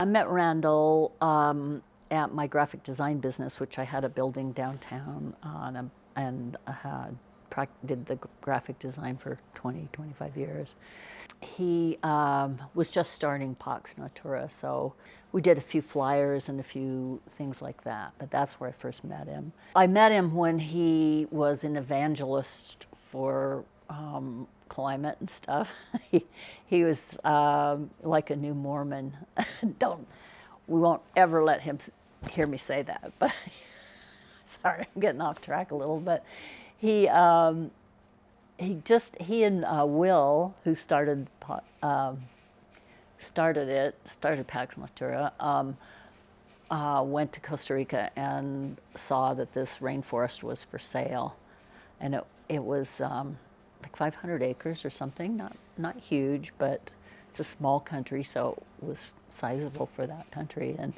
I met Randall at my graphic design business, which I had a building downtown and did the graphic design for 20, 25 years. He was just starting Pax Natura, so we did a few flyers and a few things like that, but that's where I first met him. I met him when he was an evangelist for climate and stuff. He was like a new Mormon. We won't ever let him hear me say that, but sorry, I'm getting off track a little, but he and Will, who started Pax Natura, went to Costa Rica and saw that this rainforest was for sale, and it was like 500 acres or something, not huge, but it's a small country, so it was sizable for that country, and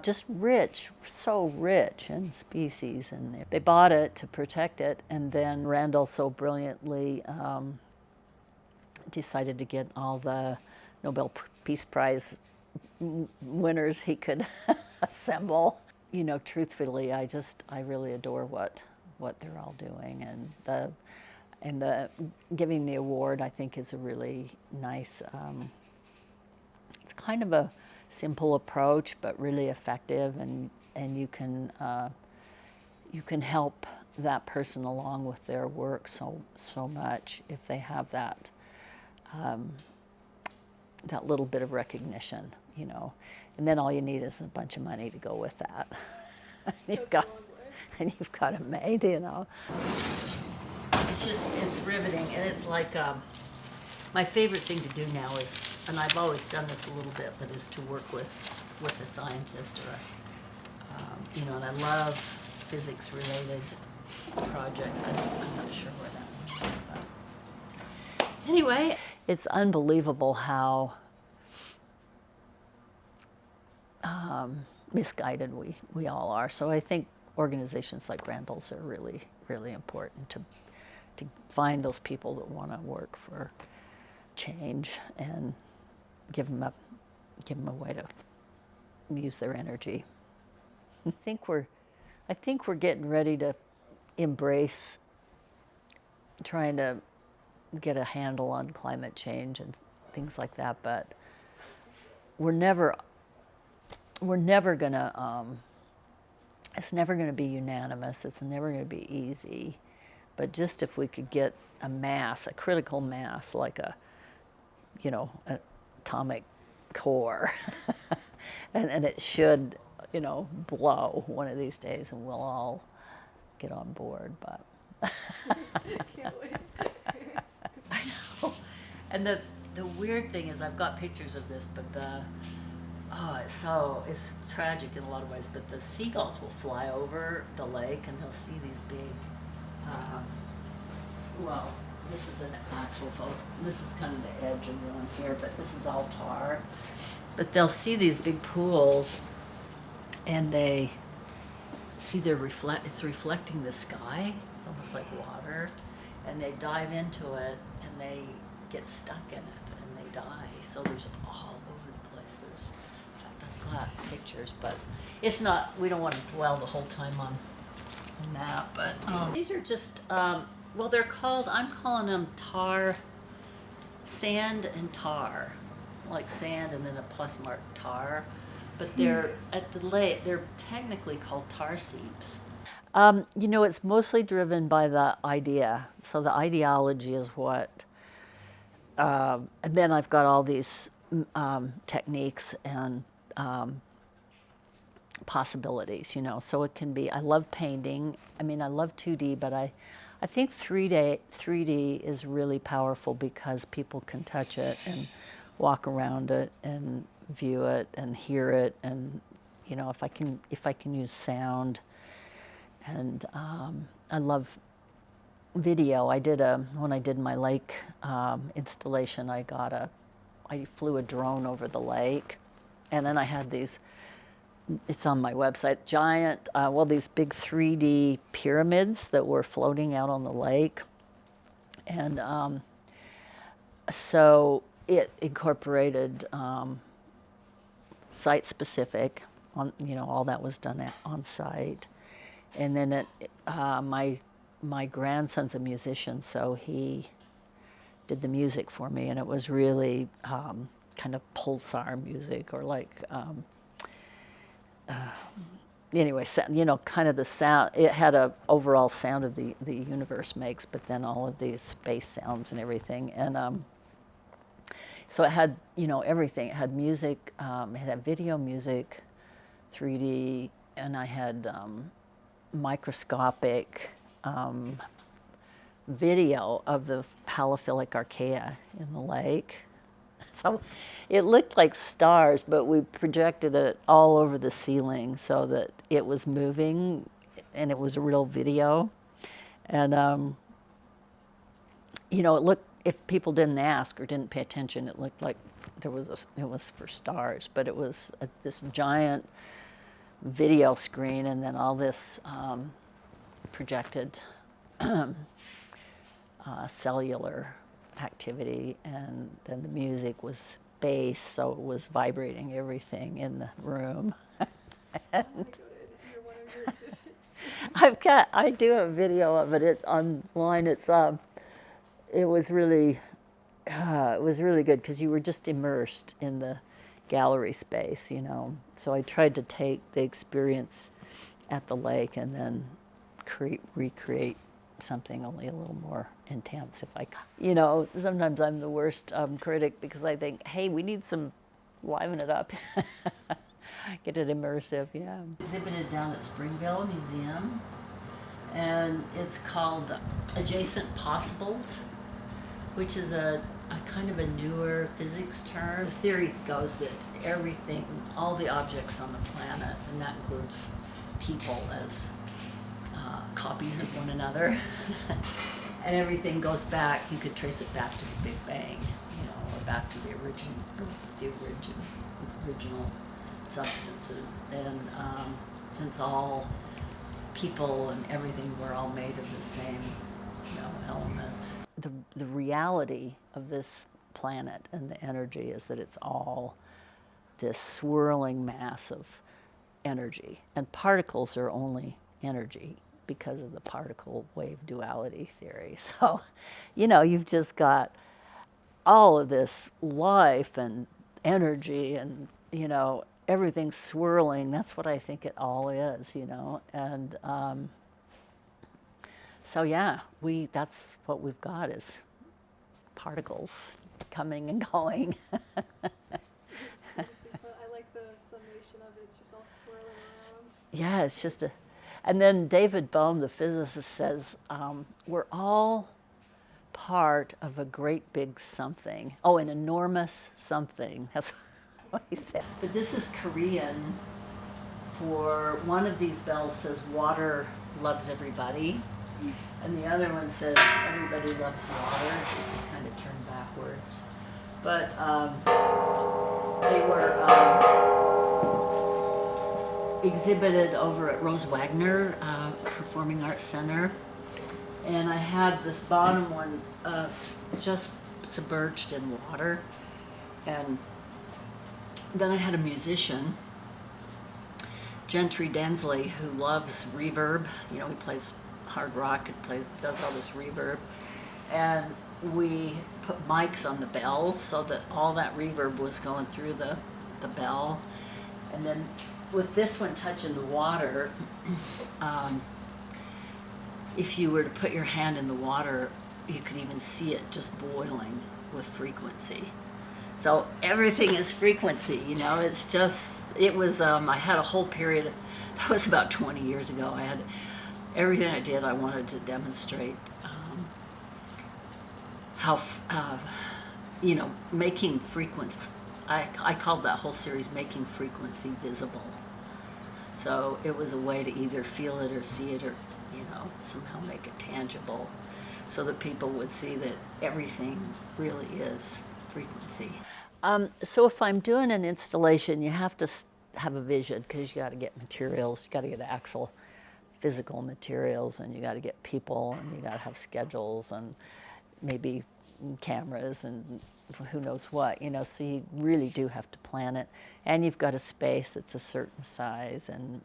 just rich, so rich in species. And they bought it to protect it, and then Randall so brilliantly decided to get all the Nobel Peace Prize winners he could assemble. You know, truthfully, I really adore what they're all doing, and the giving the award, I think, is a really nice. It's kind of a simple approach, but really effective, and you can help that person along with their work so much if they have that that little bit of recognition, you know, and then all you need is a bunch of money to go with that. You've got it made, you know. It's riveting, and it's like my favorite thing to do now is, and I've always done this a little bit, but is to work with a scientist or you know, and I love physics-related projects. I'm not sure where that one is, but anyway, it's unbelievable how misguided we all are. So I think organizations like Randall's are really, really important to find those people that want to work for change and give them a way to use their energy. I think we're getting ready to embrace trying to get a handle on climate change and things like that, but we're never gonna it's never going to be unanimous. It's never going to be easy. But just if we could get a critical mass, like an atomic core, and it should, you know, blow one of these days, and we'll all get on board. But Can't wait. I know. And the weird thing is, I've got pictures of this, but it's tragic in a lot of ways, but the seagulls will fly over the lake and they'll see these big, this is an actual photo. This is kind of the edge around here, but this is all tar. But they'll see these big pools and they see it's reflecting the sky. It's almost like water. And they dive into it and they get stuck in it and they die. So there's all over the place. I've got pictures, but it's not, we don't want to dwell the whole time on that, but these are just, they're called, I'm calling them sand and tar, like sand and then a plus mark tar, but they're at the lake, they're technically called tar seeps. You know, it's mostly driven by the idea, so the ideology is what, and then I've got all these techniques and possibilities, you know. So it can be, I love painting. I mean, I love 2D, but I think 3D is really powerful because people can touch it and walk around it and view it and hear it, and you know, if I can use sound, and I love video. When I did my lake installation, I flew a drone over the lake, and then I had these, it's on my website, giant, these big 3D pyramids that were floating out on the lake. And so it incorporated site specific. All that was done on site. And then my grandson's a musician, so he did the music for me, and it was really kind of pulsar music, or like anyway, kind of the sound. It had a overall sound of the universe makes, but then all of these space sounds and everything. And so it had everything. It had music. It had video music, 3D, and I had microscopic video of the halophilic archaea in the lake. So it looked like stars, but we projected it all over the ceiling so that it was moving, and it was a real video. And it looked, if people didn't ask or didn't pay attention, it looked like it was for stars, but it was this giant video screen, and then all this projected cellular activity, and then the music was bass, so it was vibrating everything in the room. And I do a video of it. It's online. It was really good because you were just immersed in the gallery space, So I tried to take the experience at the lake and then recreate something only a little more intense if I could. Sometimes I'm the worst critic because I think, hey, we need some liven it up. Get it immersive, yeah. Exhibited down at Springville Museum, and it's called Adjacent Possibles, which is a kind of a newer physics term. The theory goes that everything, all the objects on the planet, and that includes people as copies of one another, and everything goes back. You could trace it back to the Big Bang, or back to the original substances. And since all people and everything were all made of the same, elements, the reality of this planet and the energy is that it's all this swirling mass of energy, and particles are only energy because of the particle wave duality theory. So, you've just got all of this life and energy and, everything swirling. That's what I think it all is, And so, yeah, that's what we've got is particles coming and going. I like the summation of it, just all swirling around. Yeah, it's just and then David Bohm, the physicist, says, we're all part of a great big something. Oh, an enormous something. That's what he said. But this is Korean for one of these bells says, water loves everybody. And the other one says, everybody loves water. It's kind of turned backwards. But they were exhibited over at Rose Wagner Performing Arts Center. And I had this bottom one just submerged in water. And then I had a musician, Gentry Densley, who loves reverb. He plays hard rock and does all this reverb. And we put mics on the bells so that all that reverb was going through the bell. And then with this one touching the water, if you were to put your hand in the water, you could even see it just boiling with frequency. So everything is frequency, it's just, I had a whole period, that was about 20 years ago. I had everything I did, I wanted to demonstrate how, making frequency, I called that whole series Making Frequency Visible. So it was a way to either feel it or see it or, somehow make it tangible so that people would see that everything really is frequency. So if I'm doing an installation, you have to have a vision because you got to get materials, you got to get actual physical materials, and you got to get people, and you got to have schedules and maybe cameras and who knows what, so you really do have to plan it. And you've got a space that's a certain size and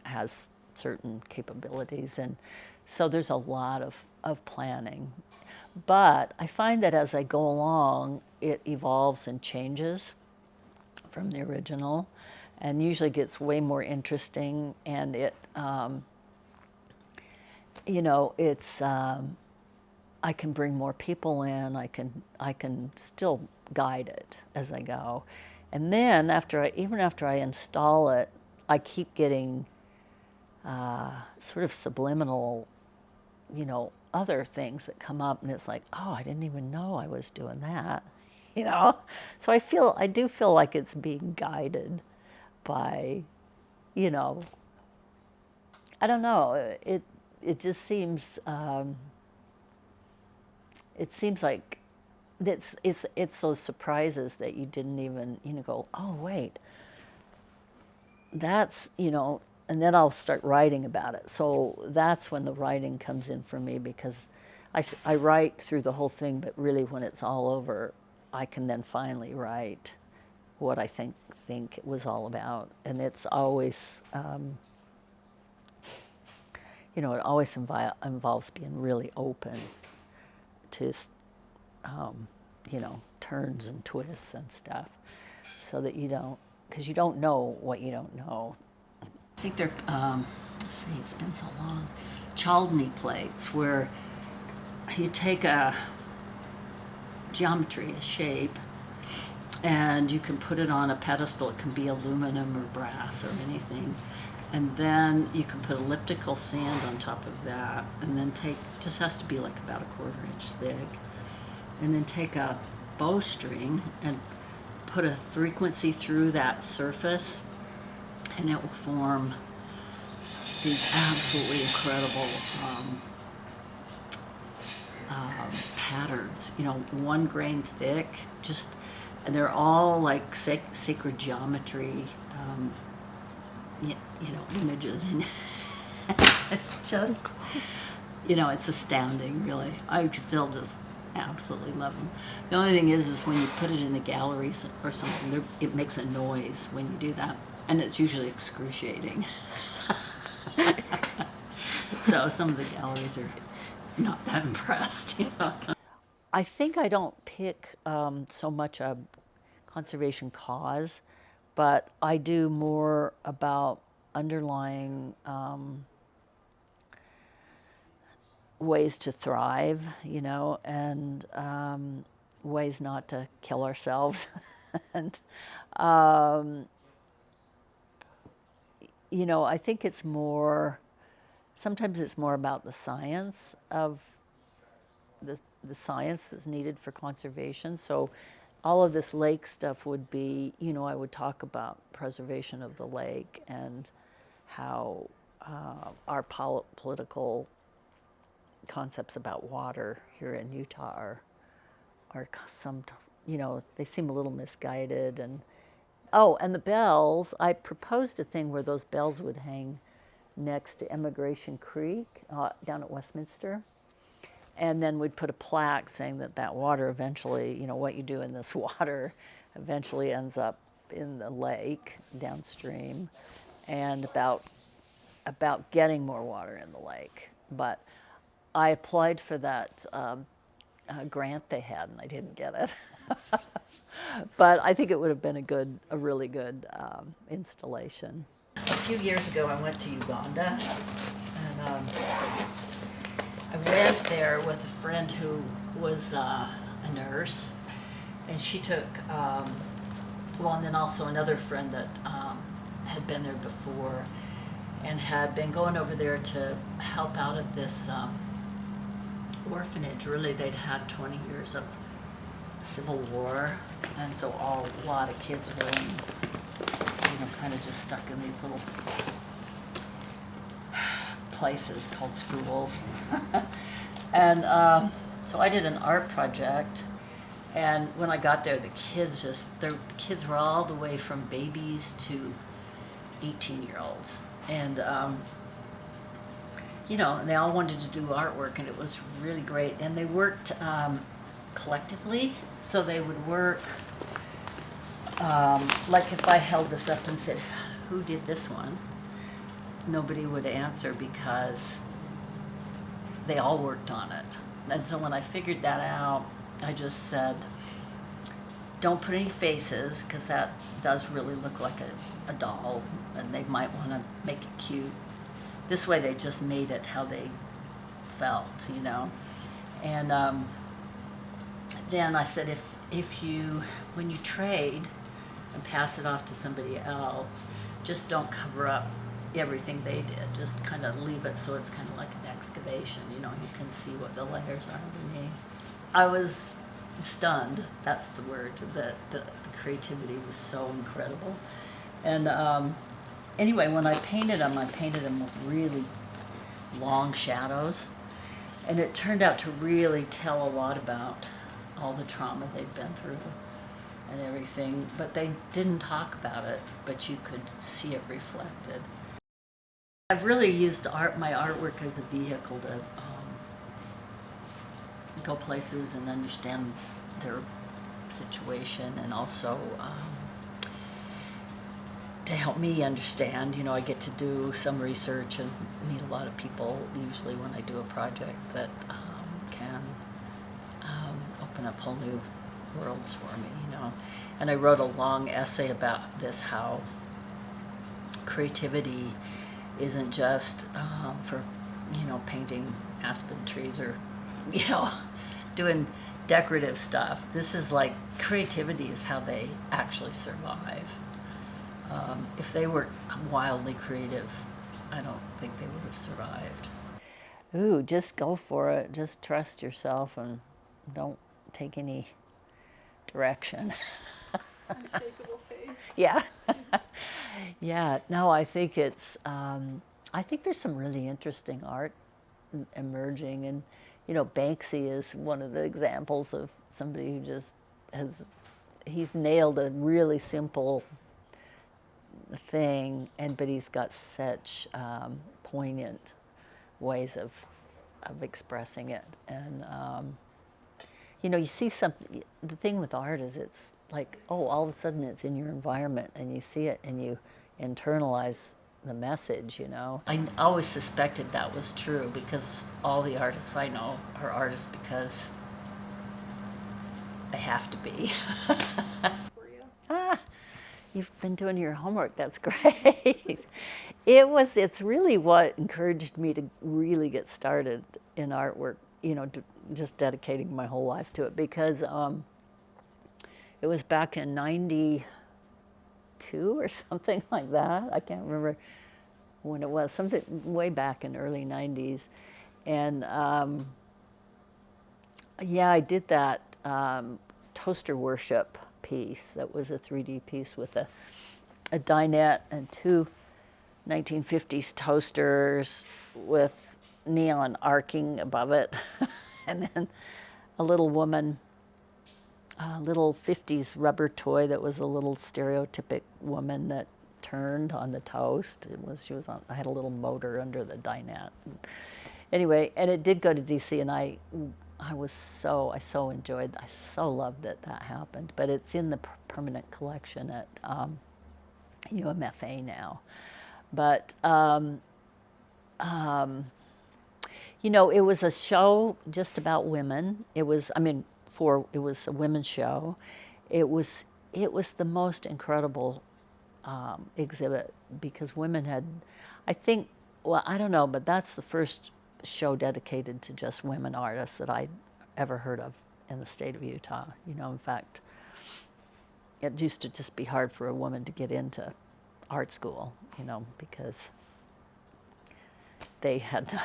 has certain capabilities. And so there's a lot of planning. But I find that as I go along, it evolves and changes from the original, and usually gets way more interesting. And it's I can bring more people in. I can still guide it as I go, and then even after I install it, I keep getting sort of subliminal, other things that come up, and it's like, oh, I didn't even know I was doing that, So I do feel like it's being guided by, I don't know. It just seems. It seems like it's those surprises that you didn't even go, oh wait, that's and then I'll start writing about it. So that's when the writing comes in for me, because I write through the whole thing, but really when it's all over, I can then finally write what I think it was all about. And it's always it always involves being really open to turns and twists and stuff, so that because you don't know what you don't know. I think they're, let's see, it's been so long, Chaldney plates, where you take a geometry, a shape, and you can put it on a pedestal. It can be aluminum or brass or anything. And then you can put elliptical sand on top of that, and then just has to be like about 1/4 inch thick, and then take a bowstring and put a frequency through that surface, and it will form these absolutely incredible patterns, 1 grain thick, and they're all like sacred geometry, images, and it's just, it's astounding, really. I still just absolutely love them. The only thing is when you put it in a gallery or something, it makes a noise when you do that, and it's usually excruciating. So some of the galleries are not that impressed. I think I don't pick so much a conservation cause, but I do more about underlying ways to thrive, and ways not to kill ourselves. And, I think sometimes it's more about the science of the science that's needed for conservation. So all of this lake stuff would be, I would talk about preservation of the lake and how our political concepts about water here in Utah are some, they seem a little misguided. And the bells, I proposed a thing where those bells would hang next to Emigration Creek down at Westminster. And then we'd put a plaque saying that water eventually, what you do in this water eventually ends up in the lake downstream, and about getting more water in the lake. But I applied for that grant they had, and I didn't get it. But I think it would have been a really good installation. A few years ago, I went to Uganda, and I went there with a friend who was a nurse, and she took, and then also another friend that had been there before and had been going over there to help out at this orphanage. Really, they'd had 20 years of civil war, and so a lot of kids were kind of just stuck in these little places called schools. And so I did an art project, and when I got there, the kids were all the way from babies to 18-year-olds, and they all wanted to do artwork, and it was really great. And they worked collectively, so they would work. Like if I held this up and said, "Who did this one?" Nobody would answer because they all worked on it. And so when I figured that out, I just said, don't put any faces, because that does really look like a doll, and they might want to make it cute. This way they just made it how they felt, you know. And then I said, if you, when you trade and pass it off to somebody else, just don't cover up everything they did. Just kind of leave it so it's kind of like an excavation, you know, you can see what the layers are underneath. I was stunned, that's the word, that the creativity was so incredible. And anyway, when I painted them with really long shadows, and it turned out to really tell a lot about all the trauma they'd been through and everything, but they didn't talk about it, but you could see it reflected. I've really used my artwork as a vehicle to go places and understand their situation, and also to help me understand. You know, I get to do some research and meet a lot of people, usually when I do a project, that can open up whole new worlds for me, you know. And I wrote a long essay about this, how creativity isn't just for, you know, painting aspen trees or, you know, doing decorative stuff. This is like, creativity is how they actually survive. If they were wildly creative, I don't think they would have survived. Ooh, just go for it. Just trust yourself and don't take any direction. Unshakable faith. Yeah. Yeah, no, I think it's, I think there's some really interesting art emerging, and, you know, Banksy is one of the examples of somebody who just he's nailed a really simple thing, but he's got such poignant ways of expressing it. And, you know, you see something, the thing with art is it's like, oh, all of a sudden it's in your environment and you see it and you internalize the message, you know. I always suspected that was true, because all the artists I know are artists because they have to be. Ah, you've been doing your homework, that's great. It's really what encouraged me to really get started in artwork, you know, just dedicating my whole life to it, because it was back in '92 or something like that. I can't remember when it was, something way back in early '90s. And yeah, I did that toaster worship piece that was a 3D piece with a dinette and two 1950s toasters with neon arcing above it. And then a little woman, a little 50s rubber toy that was a little stereotypic woman that turned on the toast. I had a little motor under the dinette. Anyway, and it did go to DC, and I so enjoyed, I so loved that happened. But it's in the permanent collection at UMFA now. But you know, it was a show just about women. It was, it was a women's show. It was the most incredible exhibit, because women had, I think, well, I don't know, but that's the first show dedicated to just women artists that I'd ever heard of in the state of Utah. You know, in fact, it used to just be hard for a woman to get into art school, you know, because they had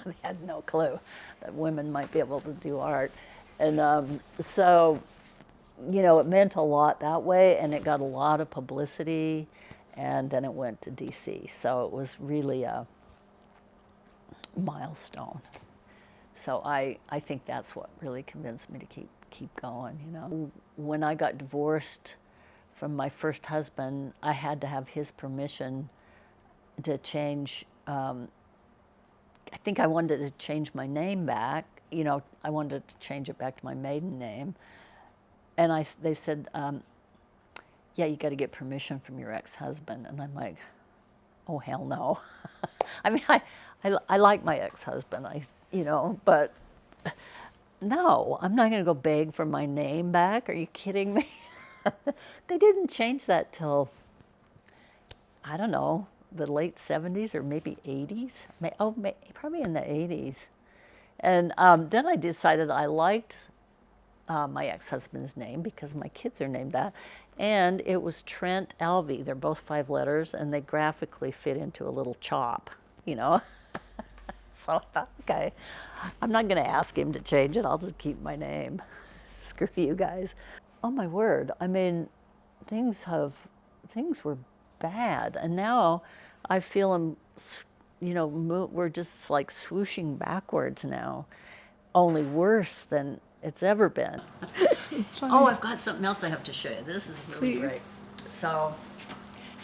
they had no clue that women might be able to do art. And so, you know, it meant a lot that way, and it got a lot of publicity, and then it went to DC. So it was really a milestone. So I think that's what really convinced me to keep going, you know. When I got divorced from my first husband, I had to have his permission to change, I think I wanted to change my name back, you know, I wanted to change it back to my maiden name. And they said, yeah, you got to get permission from your ex-husband. And I'm like, oh, hell no. I mean, I like my ex-husband, you know, but no, I'm not going to go beg for my name back. Are you kidding me? They didn't change that till, I don't know, the late 70s or maybe 80s. Probably in the 80s. And then I decided I liked my ex-husband's name because my kids are named that. And it was Trent Alvey. They're both 5 letters, and they graphically fit into a little chop, you know. So I thought, okay, I'm not going to ask him to change it. I'll just keep my name. Screw you guys. Oh my word. I mean, things were bad, and now I feel them, you know, we're just like swooshing backwards now, only worse than it's ever been. Oh, I've got something else I have to show you. This is really Please. great. So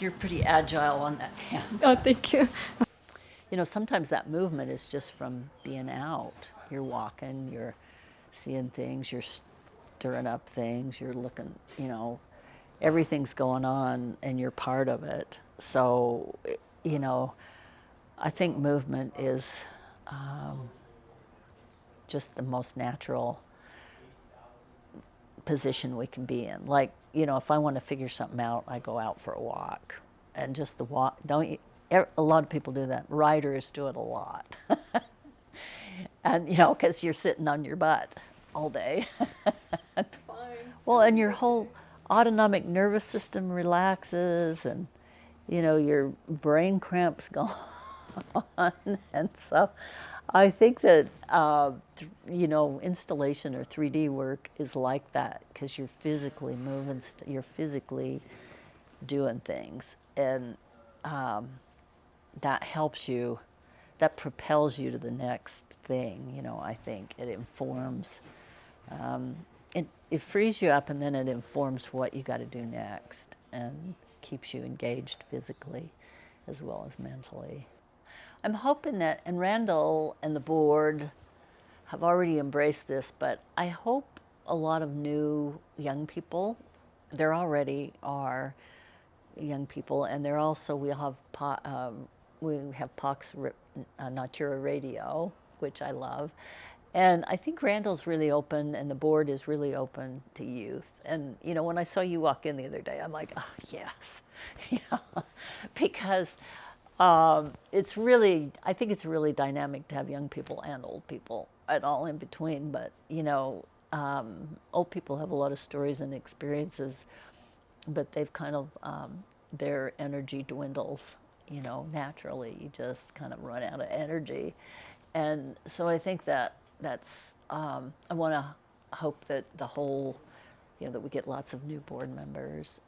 you're pretty agile on that hand. Oh, thank you. You know, sometimes that movement is just from being out. You're walking, you're seeing things, you're stirring up things, you're looking, you know, everything's going on and you're part of it. So, you know, I think movement is just the most natural position we can be in. Like, you know, if I want to figure something out, I go out for a walk. And just the walk, a lot of people do that. Writers do it a lot. And, you know, because you're sitting on your butt all day. It's fine. Well, and your whole autonomic nervous system relaxes, and, you know, your brain cramps go on. And so I think that, you know, installation or 3D work is like that because you're physically moving, you're physically doing things. And that helps you, that propels you to the next thing, you know, I think. It informs, it frees you up, and then it informs what you got to do next and keeps you engaged physically as well as mentally. I'm hoping that, and Randall and the board have already embraced this, but I hope a lot of new young people, there already are young people, and they're also, we have Pax Natura Radio, which I love. And I think Randall's really open, and the board is really open to youth. And, you know, when I saw you walk in the other day, I'm like, oh, yes. You know, because it's really, I think it's really dynamic to have young people and old people and all in between. But, you know, old people have a lot of stories and experiences, but they've kind of, their energy dwindles, you know, naturally. You just kind of run out of energy. And so I think that's, I want to hope that the whole, you know, that we get lots of new board members